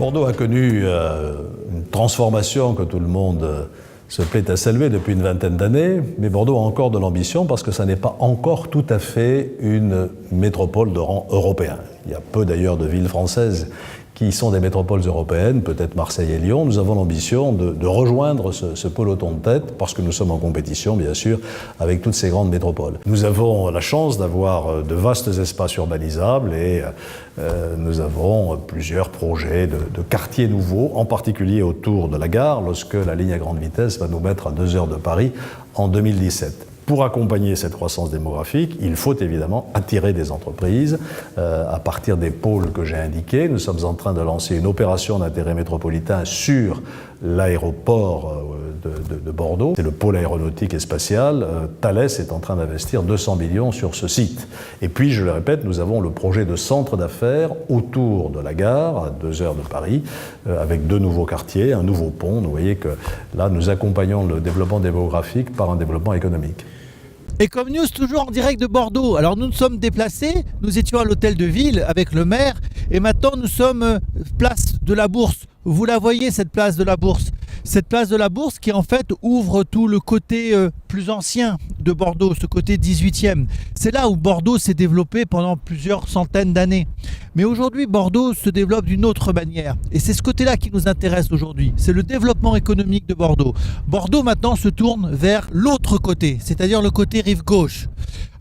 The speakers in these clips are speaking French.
Bordeaux a connu une transformation que tout le monde se plaît à saluer depuis une vingtaine d'années, mais Bordeaux a encore de l'ambition parce que ça n'est pas encore tout à fait une métropole de rang européen. Il y a peu d'ailleurs de villes françaises qui sont des métropoles européennes, peut-être Marseille et Lyon. Nous avons l'ambition de rejoindre ce peloton de tête parce que nous sommes en compétition, bien sûr, avec toutes ces grandes métropoles. Nous avons la chance d'avoir de vastes espaces urbanisables et nous avons plusieurs projets de quartiers nouveaux, en particulier autour de la gare, lorsque la ligne à grande vitesse va nous mettre à 2 heures de Paris en 2017. Pour accompagner cette croissance démographique, il faut évidemment attirer des entreprises à partir des pôles que j'ai indiqués. Nous sommes en train de lancer une opération d'intérêt métropolitain sur l'aéroport de Bordeaux. C'est le pôle aéronautique et spatial. Thales est en train d'investir 200 millions sur ce site. Et puis, je le répète, nous avons le projet de centre d'affaires autour de la gare, à 2 heures de Paris, avec 2 nouveaux quartiers, un nouveau pont. Vous voyez que là, nous accompagnons le développement démographique par un développement économique. Econnews, toujours en direct de Bordeaux. Alors nous nous sommes déplacés, nous étions à l'hôtel de ville avec le maire et maintenant nous sommes place de la Bourse. Vous la voyez, cette place de la Bourse. Cette place de la Bourse qui en fait ouvre tout le côté plus ancien de Bordeaux, ce côté 18e. C'est là où Bordeaux s'est développé pendant plusieurs centaines d'années. Mais aujourd'hui, Bordeaux se développe d'une autre manière. Et c'est ce côté-là qui nous intéresse aujourd'hui. C'est le développement économique de Bordeaux. Bordeaux maintenant se tourne vers l'autre côté, c'est-à-dire le côté rive gauche.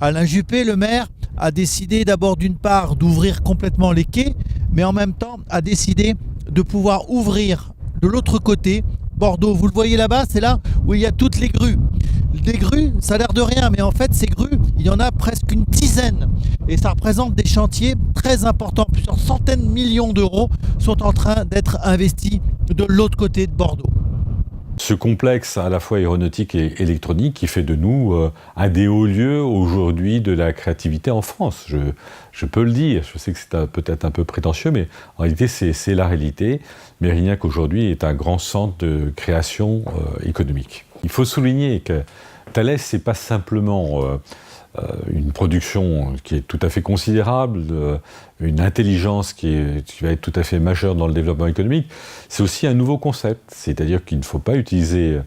Alain Juppé, le maire, a décidé d'abord d'une part d'ouvrir complètement les quais, mais en même temps a décidé de pouvoir ouvrir de l'autre côté Bordeaux. Vous le voyez là-bas, c'est là où il y a toutes les grues. Des grues, ça a l'air de rien, mais en fait ces grues, il y en a presque une dizaine. Et ça représente des chantiers très importants. Plusieurs centaines de millions d'euros sont en train d'être investis de l'autre côté de Bordeaux. Ce complexe à la fois aéronautique et électronique qui fait de nous un des hauts lieux aujourd'hui de la créativité en France. Je peux le dire, je sais que c'est peut-être un peu prétentieux, mais en réalité c'est la réalité. Mérignac aujourd'hui est un grand centre de création économique. Il faut souligner que Thales, c'est pas simplement une production qui est tout à fait considérable, une intelligence qui va être tout à fait majeure dans le développement économique, c'est aussi un nouveau concept. C'est-à-dire qu'il ne faut pas utiliser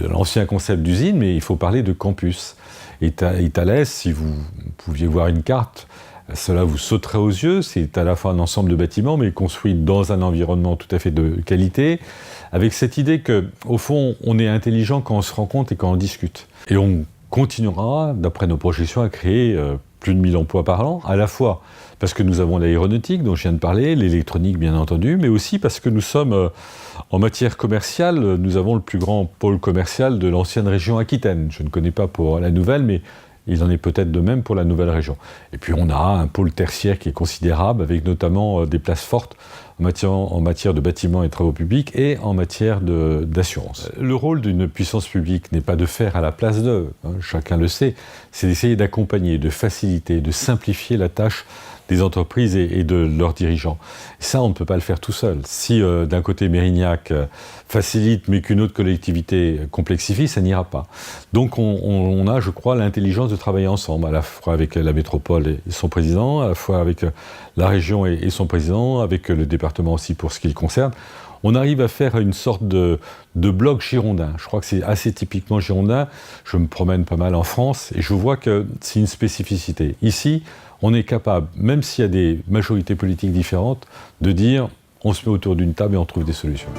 l'ancien concept d'usine, mais il faut parler de campus. Et Thales, si vous pouviez voir une carte, cela vous sauterait aux yeux. C'est à la fois un ensemble de bâtiments, mais construit dans un environnement tout à fait de qualité, avec cette idée qu'au fond, on est intelligent quand on se rencontre et quand on discute. Et on continuera, d'après nos projections, à créer plus de 1000 emplois par an, à la fois parce que nous avons l'aéronautique dont je viens de parler, l'électronique bien entendu, mais aussi parce que nous sommes, en matière commerciale, nous avons le plus grand pôle commercial de l'ancienne région Aquitaine. Je ne connais pas pour la nouvelle, mais il en est peut-être de même pour la nouvelle région. Et puis on a un pôle tertiaire qui est considérable, avec notamment des places fortes en matière de bâtiments et travaux publics et en matière d'assurance. Le rôle d'une puissance publique n'est pas de faire à la place d'eux, chacun le sait, c'est d'essayer d'accompagner, de faciliter, de simplifier la tâche des entreprises et de leurs dirigeants. Ça, on ne peut pas le faire tout seul. Si d'un côté Mérignac facilite, mais qu'une autre collectivité complexifie, ça n'ira pas. Donc on a, je crois, l'intelligence de travailler ensemble, à la fois avec la métropole et son président, à la fois avec la région et son président, avec le département aussi pour ce qui le concerne. On arrive à faire une sorte de bloc girondin. Je crois que c'est assez typiquement girondin. Je me promène pas mal en France et je vois que c'est une spécificité. Ici, on est capable, même s'il y a des majorités politiques différentes, de dire on se met autour d'une table et on trouve des solutions.